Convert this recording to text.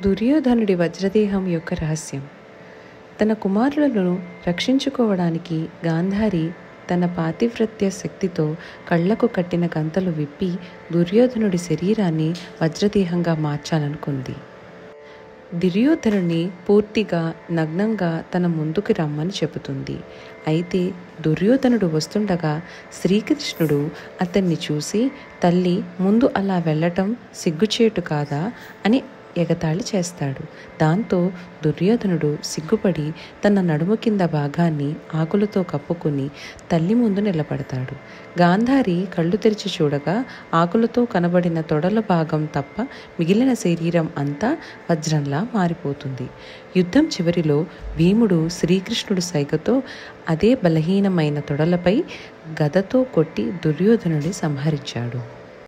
దుర్యోధనుడి వజ్రదేహం యొక్క రహస్యం. తన కుమారులను రక్షించుకోవడానికి గాంధారి తన పాతివ్రత్య శక్తితో కళ్లకు కట్టిన గంతలు విప్పి దుర్యోధనుడి శరీరాన్ని వజ్రదేహంగా మార్చాలనుకుంది. దుర్యోధనుని పూర్తిగా నగ్నంగా తన ముందుకు రమ్మని చెబుతుంది. అయితే దుర్యోధనుడు వస్తుండగా శ్రీకృష్ణుడు అతన్ని చూసి, తల్లి ముందు అలా వెళ్ళటం సిగ్గుచేటు కాదా అని ఎగతాళి చేస్తాడు. దాంతో దుర్యోధనుడు సిగ్గుపడి తన నడుము కింద భాగాన్ని ఆకులతో కప్పుకుని తల్లి ముందు నిలబడతాడు. గాంధారి కళ్ళు తెరిచి చూడగా ఆకులతో కనబడిన తొడల భాగం తప్ప మిగిలిన శరీరం అంతా వజ్రంలా మారిపోతుంది. యుద్ధం చివరిలో భీముడు శ్రీకృష్ణుడు సైగతో అదే బలహీనమైన తొడలపై గదతో కొట్టి దుర్యోధనుడి సంహరించాడు.